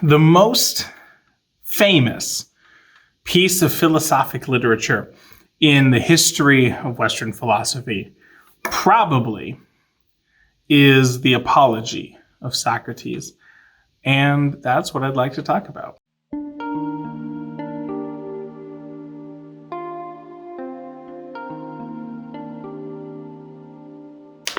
The most famous piece of philosophic literature in the history of Western philosophy probably is the Apology of Socrates. And that's what I'd like to talk about.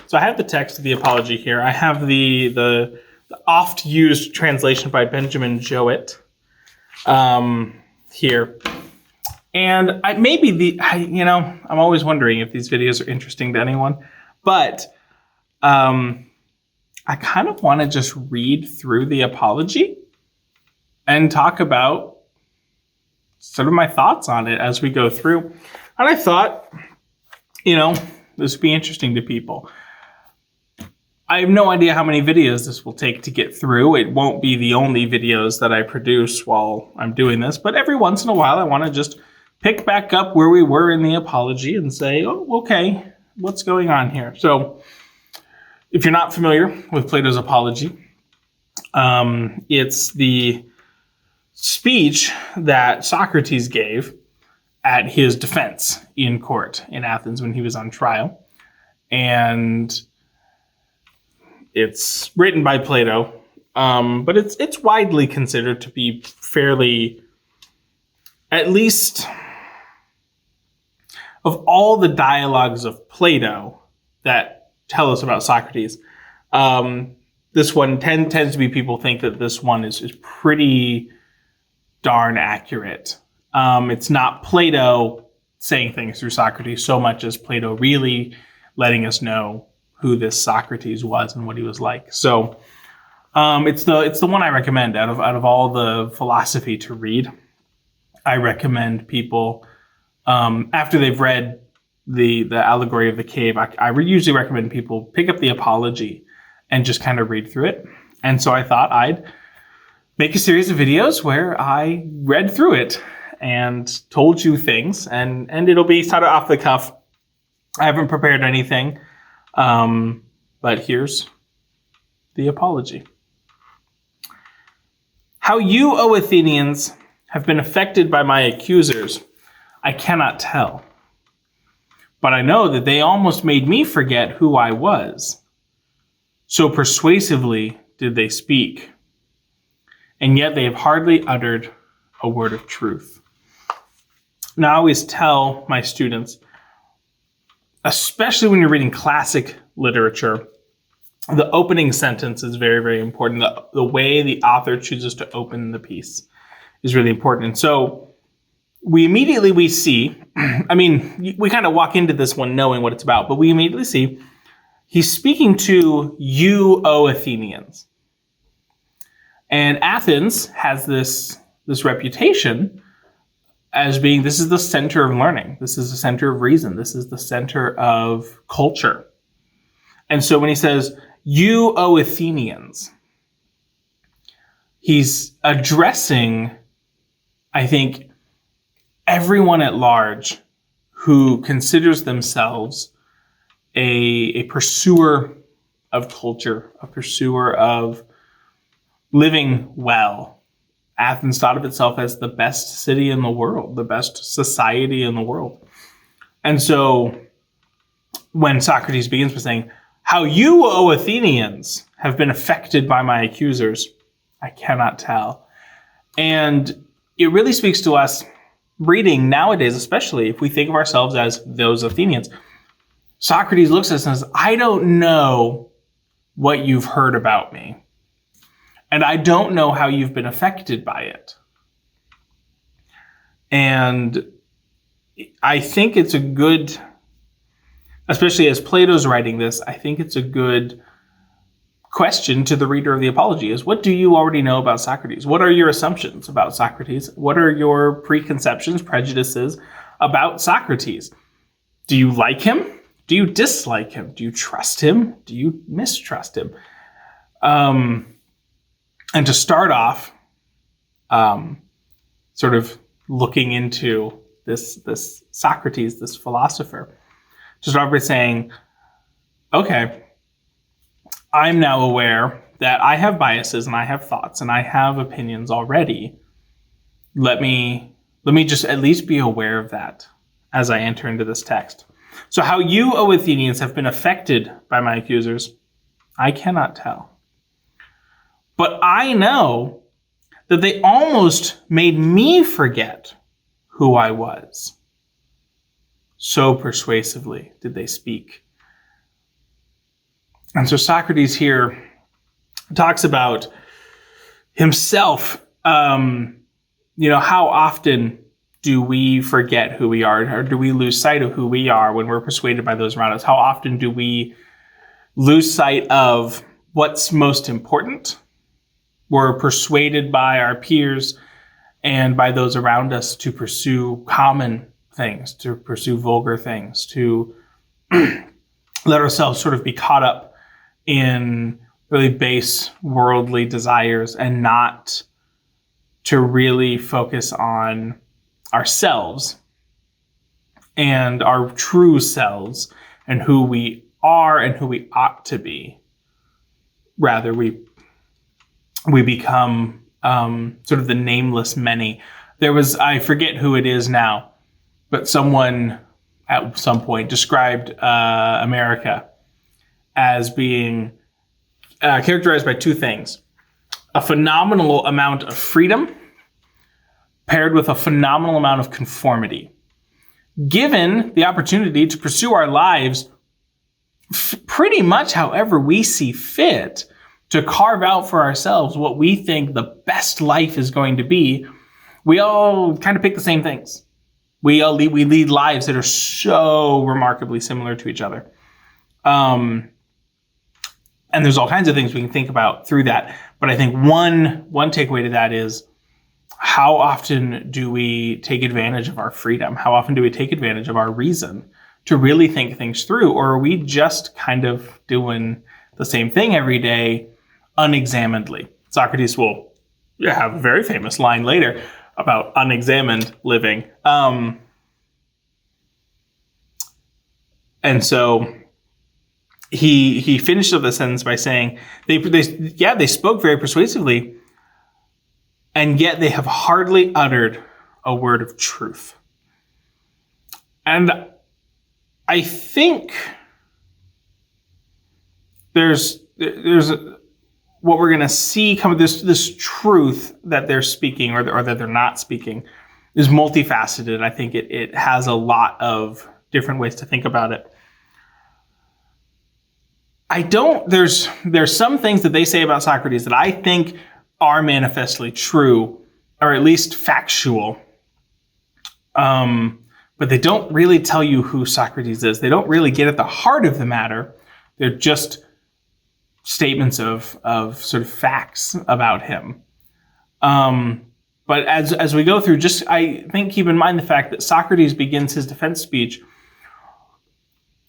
So I have the text of the Apology here. I have the oft-used translation by Benjamin Jowett here. And I'm always wondering if these videos are interesting to anyone, but I kind of want to just read through the Apology and talk about sort of my thoughts on it as we go through. And I thought, this would be interesting to people. I have no idea how many videos this will take to get through. It won't be the only videos that I produce while I'm doing this, but every once in a while I want to just pick back up where we were in the Apology and say, oh, okay, what's going on here? So if you're not familiar with Plato's Apology, it's the speech that Socrates gave at his defense in court in Athens when he was on trial. And it's written by Plato, but it's widely considered to be fairly, at least of all the dialogues of Plato that tell us about Socrates, this one tends to be, people think that this one is pretty darn accurate. It's not Plato saying things through Socrates so much as Plato really letting us know who this Socrates was and what he was like. So it's the one I recommend out of all the philosophy to read. I recommend people, after they've read the Allegory of the Cave, I usually recommend people pick up the Apology and just kind of read through it. And so I thought I'd make a series of videos where I read through it and told you things, and it'll be sort of off the cuff. I haven't prepared anything. But here's the Apology. How you, O Athenians, have been affected by my accusers, I cannot tell. But I know that they almost made me forget who I was. So persuasively did they speak, and yet they have hardly uttered a word of truth. Now I always tell my students, especially when you're reading classic literature, the opening sentence is very, very important. The way the author chooses to open the piece is really important. And so we see, we kind of walk into this one knowing what it's about, but we immediately see he's speaking to you, O Athenians. And Athens has this reputation as being, this is the center of learning. This is the center of reason. This is the center of culture. And so when he says, you, O Athenians, he's addressing, I think, everyone at large who considers themselves a pursuer of culture, a pursuer of living well. Athens thought of itself as the best city in the world, the best society in the world. And so when Socrates begins by saying, how you, O Athenians, have been affected by my accusers, I cannot tell. And it really speaks to us reading nowadays, especially if we think of ourselves as those Athenians. Socrates looks at us and says, I don't know what you've heard about me. And I don't know how you've been affected by it. And I think it's a good, especially as Plato's writing this, I think it's a good question to the reader of the Apology is, what do you already know about Socrates? What are your assumptions about Socrates? What are your preconceptions, prejudices about Socrates? Do you like him? Do you dislike him? Do you trust him? Do you mistrust him? And to start off, sort of looking into this Socrates, this philosopher, to start by saying, okay, I'm now aware that I have biases and I have thoughts and I have opinions already. Let me just at least be aware of that as I enter into this text. So how you, O Athenians, have been affected by my accusers, I cannot tell. But I know that they almost made me forget who I was. So persuasively did they speak. And so Socrates here talks about himself. How often do we forget who we are, or do we lose sight of who we are when we're persuaded by those around us? How often do we lose sight of what's most important? We're persuaded by our peers and by those around us to pursue common things, to pursue vulgar things, to let ourselves sort of be caught up in really base worldly desires and not to really focus on ourselves and our true selves and who we are and who we ought to be. Rather, we become sort of the nameless many. There was, I forget who it is now, but someone at some point described America as being characterized by two things: a phenomenal amount of freedom paired with a phenomenal amount of conformity. Given the opportunity to pursue our lives pretty much however we see fit, to carve out for ourselves what we think the best life is going to be, we all kind of pick the same things. We lead lives that are so remarkably similar to each other. And there's all kinds of things we can think about through that. But I think one takeaway to that is, how often do we take advantage of our freedom? How often do we take advantage of our reason to really think things through? Or are we just kind of doing the same thing every day unexaminedly? Socrates will have a very famous line later about unexamined living. And so he finished up the sentence by saying, they spoke very persuasively, and yet they have hardly uttered a word of truth. And I think there's what we're going to see come of this truth that they're speaking or that they're not speaking is multifaceted. I think it has a lot of different ways to think about it. There's some things that they say about Socrates that I think are manifestly true, or at least factual. But they don't really tell you who Socrates is. They don't really get at the heart of the matter. They're just statements of sort of facts about him. But as we go through, I think keep in mind the fact that Socrates begins his defense speech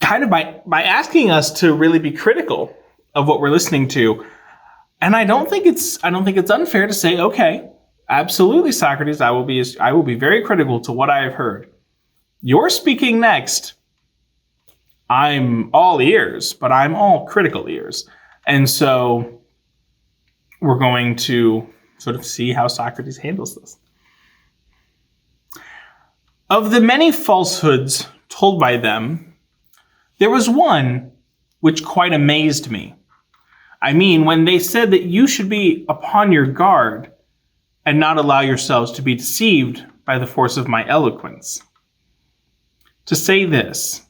kind of by asking us to really be critical of what we're listening to. And I don't think it's unfair to say, okay, absolutely, Socrates, I will be very critical to what I have heard. You're speaking next. I'm all ears, but I'm all critical ears. And so we're going to sort of see how Socrates handles this. Of the many falsehoods told by them, there was one which quite amazed me. I mean, when they said that you should be upon your guard and not allow yourselves to be deceived by the force of my eloquence. To say this,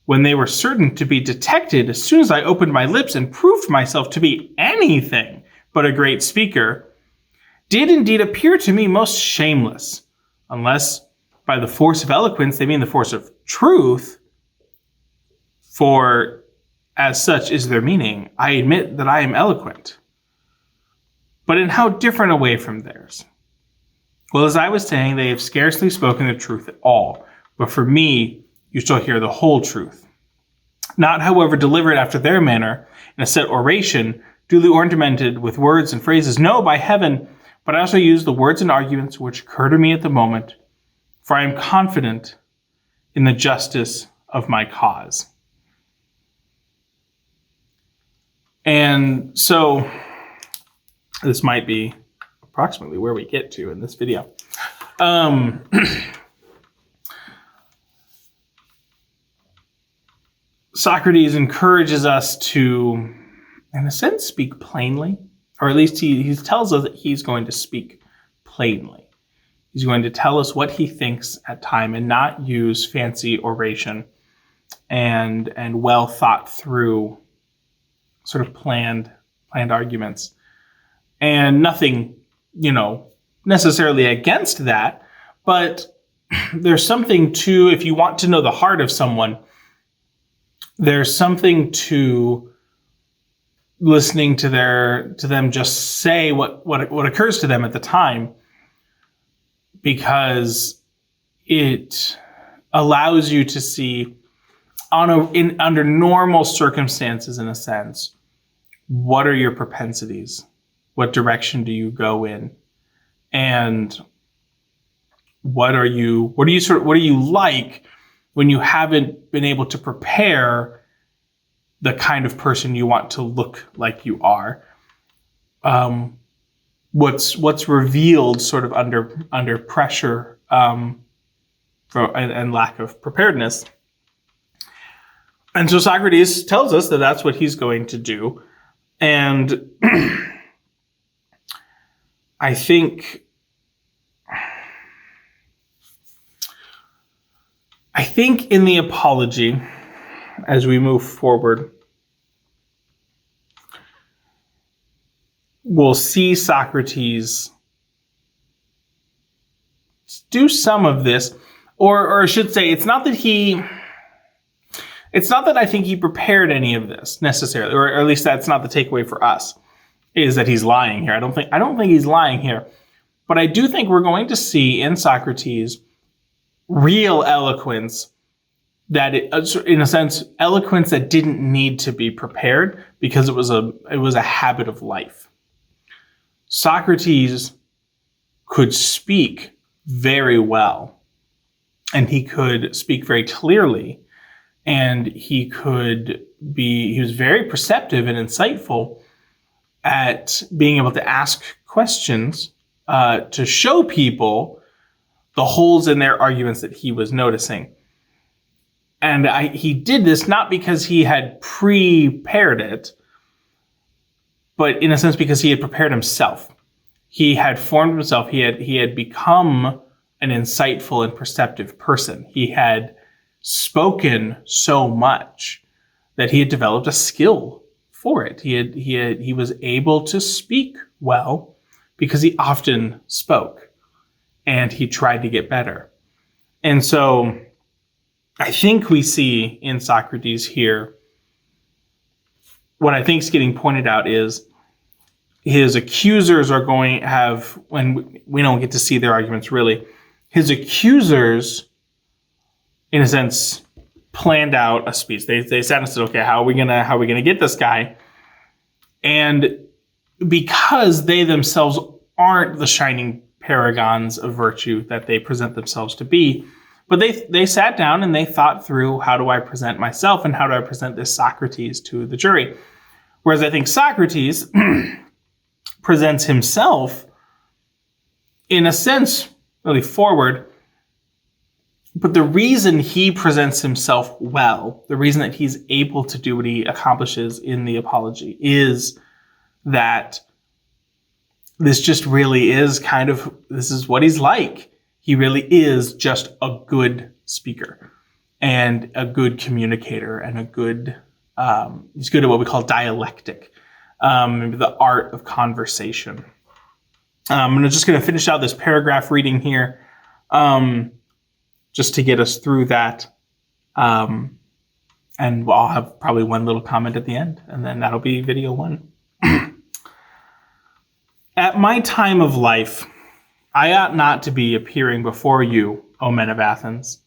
when they were certain to be detected as soon as I opened my lips and proved myself to be anything but a great speaker, did indeed appear to me most shameless, unless by the force of eloquence they mean the force of truth, for as such is their meaning. I admit that I am eloquent, but in how different a way from theirs. Well, as I was saying, they have scarcely spoken the truth at all, but for me, you shall hear the whole truth. Not, however, delivered after their manner, in a set oration, duly ornamented with words and phrases. No, by heaven, but I also use the words and arguments which occur to me at the moment, for I am confident in the justice of my cause. And so this might be approximately where we get to in this video. Socrates encourages us to, in a sense, speak plainly, or at least he tells us that he's going to speak plainly. He's going to tell us what he thinks at time and not use fancy oration and well thought through sort of planned arguments. And nothing, necessarily against that, but there's something to, if you want to know the heart of someone, there's something to listening to them just say what occurs to them at the time, because it allows you to see under normal circumstances, in a sense, what are your propensities? What direction do you go in? And what are you like when you haven't been able to prepare the kind of person you want to look like you are? What's revealed sort of under pressure and lack of preparedness. And so Socrates tells us that that's what he's going to do. And I think in the Apology, as we move forward, we'll see Socrates do some of this, or I should say, it's not that I think he prepared any of this necessarily, or at least that's not the takeaway for us, is that he's lying here. I don't think he's lying here, but I do think we're going to see in Socrates real eloquence that, in a sense, eloquence that didn't need to be prepared because it was a habit of life. Socrates could speak very well, and he could speak very clearly, and he was very perceptive and insightful at being able to ask questions to show people the holes in their arguments that he was noticing. And he did this not because he had prepared it, but in a sense because he had prepared himself. He had formed himself. He had become an insightful and perceptive person. He had spoken so much that he had developed a skill for it. He was able to speak well because he often spoke, and he tried to get better. And so I think we see in Socrates here, what I think is getting pointed out is his accusers are going to have, when we don't get to see their arguments really, his accusers, in a sense, planned out a speech. They sat and said, okay, how are we gonna get this guy? And because they themselves aren't the shining paragons of virtue that they present themselves to be, but they sat down and they thought through, how do I present myself and how do I present this Socrates to the jury? Whereas I think Socrates presents himself, in a sense, really forward. But the reason he presents himself well, the reason that he's able to do what he accomplishes in the Apology, is that this just really is this is what he's like. He really is just a good speaker and a good communicator and he's good at what we call dialectic, maybe the art of conversation. I'm just going to finish out this paragraph reading here, just to get us through that. And I'll have probably one little comment at the end, and then that'll be video 1. At my time of life, I ought not to be appearing before you, O men of Athens,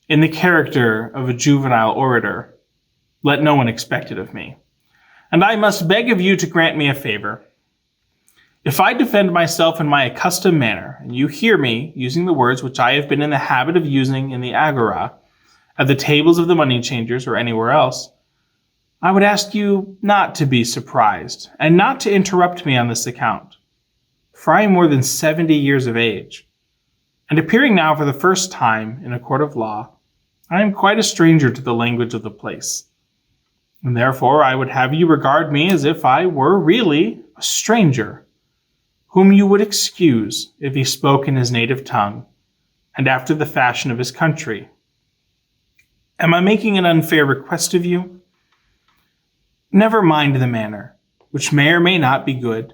in the character of a juvenile orator. Let no one expect it of me. And I must beg of you to grant me a favor. If I defend myself in my accustomed manner, and you hear me using the words which I have been in the habit of using in the agora, at the tables of the money changers or anywhere else, I would ask you not to be surprised and not to interrupt me on this account, for I am more than 70 years of age, and appearing now for the first time in a court of law, I am quite a stranger to the language of the place, and therefore I would have you regard me as if I were really a stranger, whom you would excuse if he spoke in his native tongue and after the fashion of his country. Am I making an unfair request of you? Never mind the manner, which may or may not be good,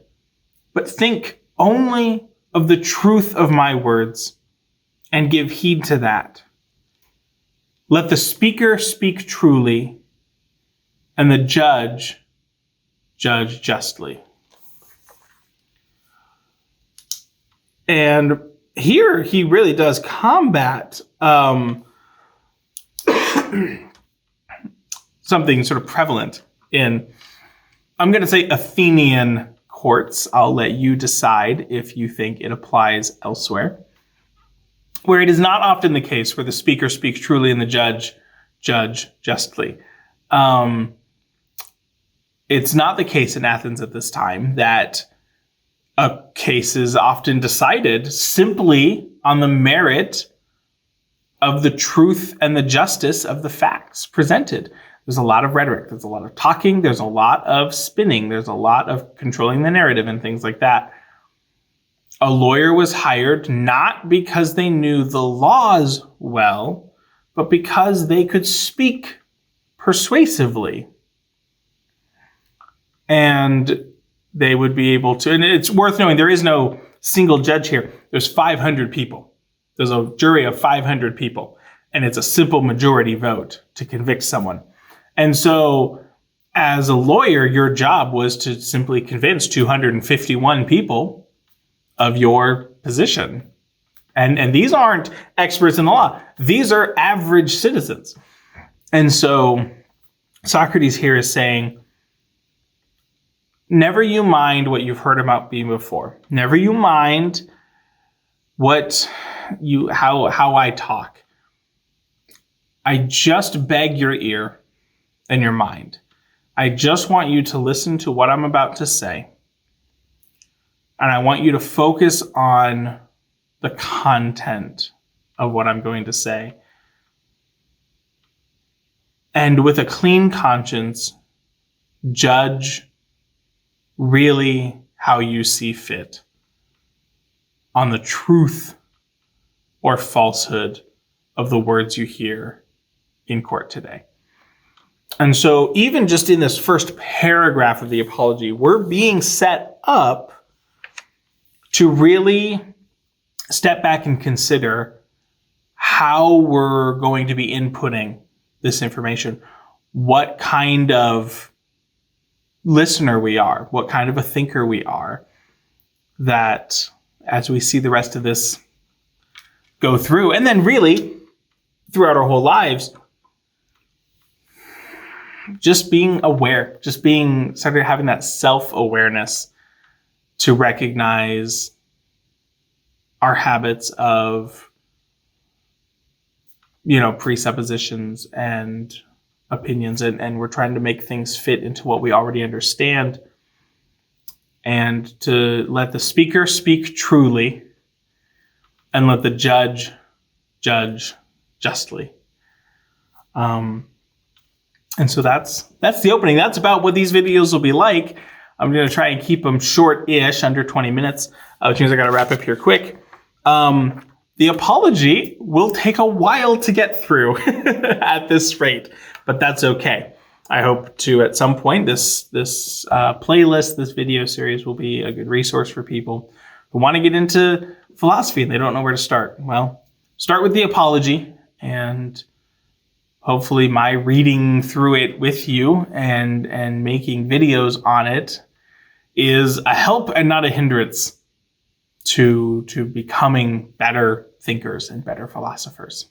but think only of the truth of my words and give heed to that. Let the speaker speak truly, and the judge judge justly. And here he really does combat something sort of prevalent in, I'm going to say, Athenian courts. I'll let you decide if you think it applies elsewhere, where it is not often the case where the speaker speaks truly and the judge judge justly. It's not the case in Athens at this time that a case is often decided simply on the merit of the truth and the justice of the facts presented. There's a lot of rhetoric, there's a lot of talking, there's a lot of spinning, there's a lot of controlling the narrative and things like that. A lawyer was hired not because they knew the laws well, but because they could speak persuasively. And they would be able to, and it's worth knowing, there is no single judge here. There's 500 people. There's a jury of 500 people, and it's a simple majority vote to convict someone. And so as a lawyer, your job was to simply convince 251 people of your position. And these aren't experts in the law. These are average citizens. And so Socrates here is saying, never you mind what you've heard about me before. Never you mind how I talk. I just beg your ear and your mind. I just want you to listen to what I'm about to say. And I want you to focus on the content of what I'm going to say. And with a clean conscience, judge really how you see fit on the truth or falsehood of the words you hear in court today. And so even just in this first paragraph of the apology, we're being set up to really step back and consider how we're going to be inputting this information, what kind of listener we are, what kind of a thinker we are, that as we see the rest of this go through, and then really throughout our whole lives, just being aware, started having that self-awareness to recognize our habits of, presuppositions and opinions, and we're trying to make things fit into what we already understand, and to let the speaker speak truly and let the judge judge justly. And so that's the opening. That's about what these videos will be like. I'm going to try and keep them short-ish, under 20 minutes, which means I got to wrap up here quick. The apology will take a while to get through at this rate, but that's okay. I hope to, at some point, this playlist, this video series will be a good resource for people who want to get into philosophy and they don't know where to start. Well, start with the apology, and hopefully my reading through it with you and making videos on it is a help and not a hindrance to becoming better thinkers and better philosophers.